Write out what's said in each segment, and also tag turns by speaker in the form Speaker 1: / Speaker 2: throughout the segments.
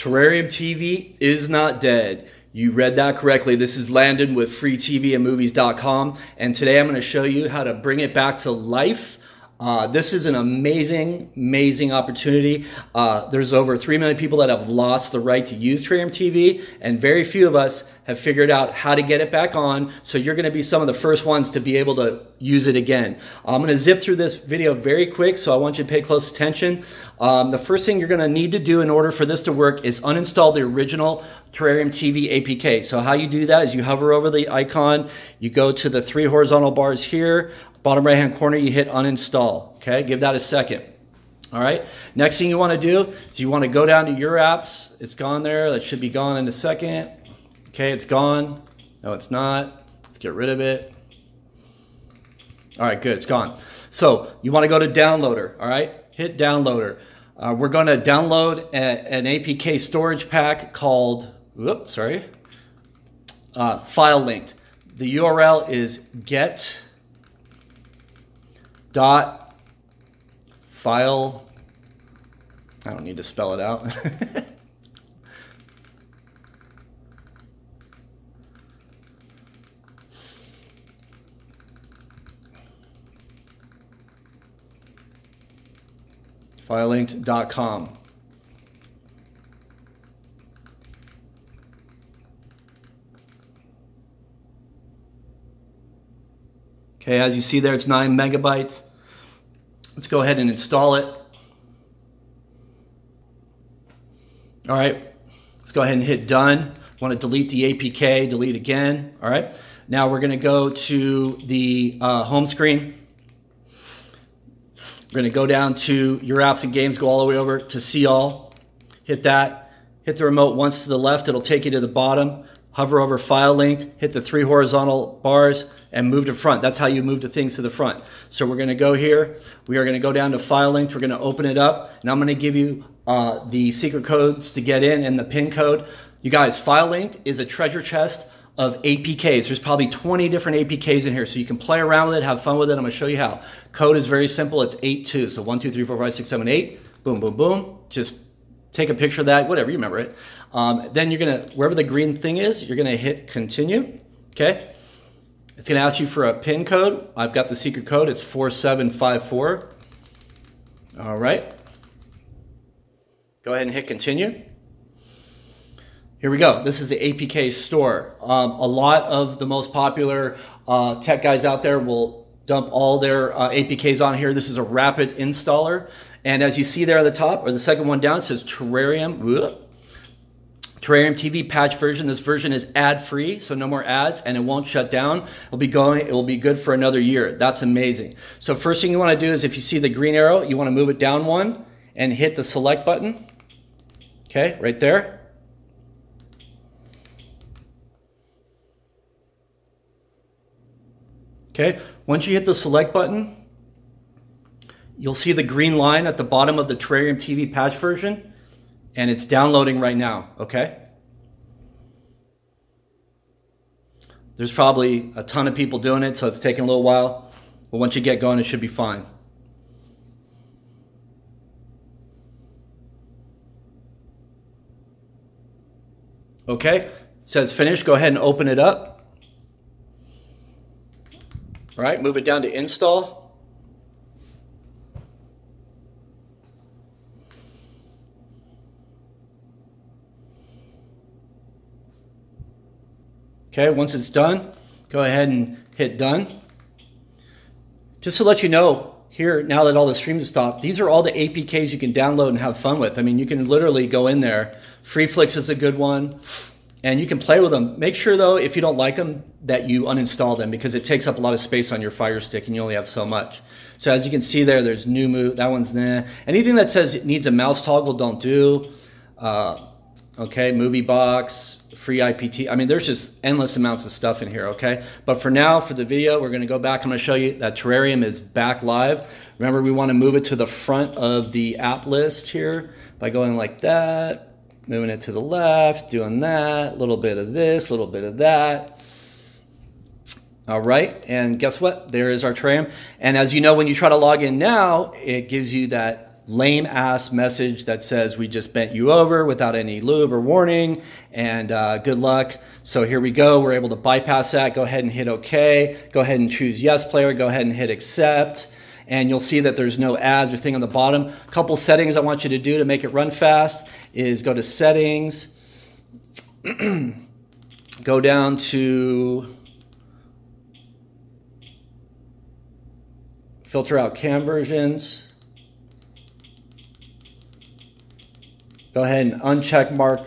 Speaker 1: Terrarium TV is not dead. You read that correctly. This is Landon with freetvandmovies.com, and today I'm going to show you how to bring it back to life. This is an amazing opportunity. There's over 3 million people that have lost the right to use Terrarium TV, and very few of us have figured out how to get it back on. So you're going to be some of the first ones to be able to use it again. I'm going to zip through this video very quick, so I want you to pay close attention. The first thing you're going to need to do in order for this to work is uninstall the original Terrarium TV APK. So how you do that is you hover over the icon, you go to the 3 horizontal bars here, bottom right hand corner, you hit uninstall. Okay, give that a second. All right, next thing you want to do is you want to go down to your apps. It's gone there. That should be gone in a second. Okay, it's gone. No, it's not. Let's get rid of it. All right, good, it's gone. So you want to go to downloader. All right, hit downloader. We're going to download an APK storage pack called, file linked. The URL is get.file. I don't need to spell it out. FileLinked.com. Okay, as you see there, it's 9 megabytes. Let's go ahead and install it. All right, let's go ahead and hit done. Want to delete the APK, delete again. All right, now we're going to go to the home screen. We're going to go down to your apps and games, go all the way over to see all. Hit that. Hit the remote once to the left. It'll take you to the bottom. Hover over file linked. Hit the 3 horizontal bars and move to front. That's how you move the things to the front. So we're going to go here. We are going to go down to file linked. We're going to open it up. And I'm going to give you the secret codes to get in and the PIN code. You guys, file linked is a treasure chest of APKs. There's probably 20 different APKs in here, so you can play around with it, have fun with it. I'm going to show you how. Code is very simple. It's 82. So 1, 2, 3, 4, 5, 6, 7, 8. Boom, boom, boom. Just take a picture of that, whatever, you remember it. Then you're going to, wherever the green thing is, you're going to hit continue. Okay. It's going to ask you for a PIN code. I've got the secret code. It's 4754. All right. Go ahead and hit continue. Here we go. This is the APK store. A lot of the most popular tech guys out there will dump all their APKs on here. This is a rapid installer. And as you see there at the top, or the second one down, it says Terrarium TV patch version. This version is ad-free, so no more ads, and it won't shut down. It will be good for another year. That's amazing. So first thing you want to do is if you see the green arrow, you want to move it down one and hit the select button. Okay, right there. Okay, once you hit the select button, you'll see the green line at the bottom of the Terrarium TV patch version, and it's downloading right now, okay? There's probably a ton of people doing it, so it's taking a little while, but once you get going, it should be fine. Okay, it says finished. Go ahead and open it up. All right, move it down to install. Okay, once it's done, go ahead and hit done. Just to let you know, here, now that all the streams have stopped, these are all the APKs you can download and have fun with. I mean, you can literally go in there. FreeFlix is a good one. And you can play with them. Make sure, though, if you don't like them, that you uninstall them because it takes up a lot of space on your Fire Stick and you only have so much. So as you can see there, there's new move. That one's nah. Anything that says it needs a mouse toggle, don't do. Okay, Movie Box, free IPT. I mean, there's just endless amounts of stuff in here, okay? But for now, for the video, we're going to go back. I'm going to show you that Terrarium is back live. Remember, we want to move it to the front of the app list here by going like that. Moving it to the left, doing that, a little bit of this, a little bit of that. All right, and guess what? There is our Terrarium. And as you know, when you try to log in now, it gives you that lame ass message that says we just bent you over without any lube or warning, and good luck. So here we go. We're able to bypass that. Go ahead and hit OK. Go ahead and choose yes player. Go ahead and hit accept. And you'll see that there's no ads or thing on the bottom. A couple settings I want you to do to make it run fast is go to settings, go down to filter out cam versions. Go ahead and uncheck mark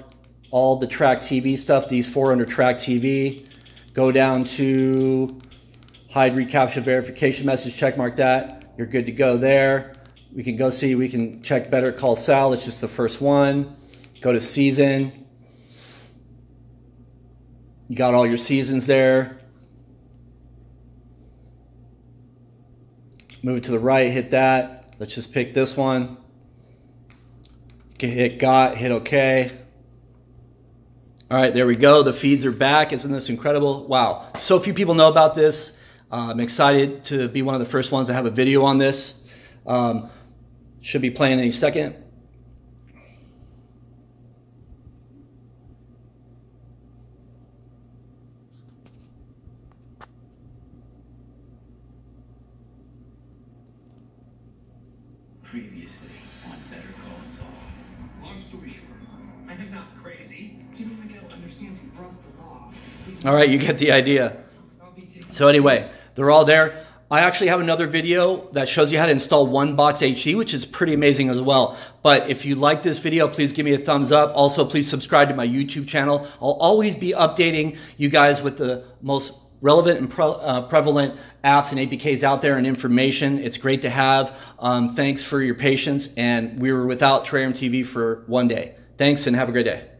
Speaker 1: all the track TV stuff, these 4 under track TV. Go down to hide reCAPTCHA verification message, check mark that. You're good to go there. We can go see, we can check Better Call Saul. It's just the first one. Go to season. You got all your seasons there. Move it to the right, hit that. Let's just pick this one. Hit got, hit OK. All right, there we go. The feeds are back. Isn't this incredible? Wow. So few people know about this. I'm excited to be one of the first ones to have a video on this. Should be playing any second.
Speaker 2: Previously on Better Call Saul. Long story short, I am not crazy. Jimmy Miguel understands he broke the law.
Speaker 1: All right, you get the idea. So anyway, they're all there. I actually have another video that shows you how to install OneBox HD, which is pretty amazing as well. But if you like this video, please give me a thumbs up. Also, please subscribe to my YouTube channel. I'll always be updating you guys with the most relevant and prevalent apps and APKs out there and information. It's great to have. Thanks for your patience. And we were without TerrariumTV for one day. Thanks and have a great day.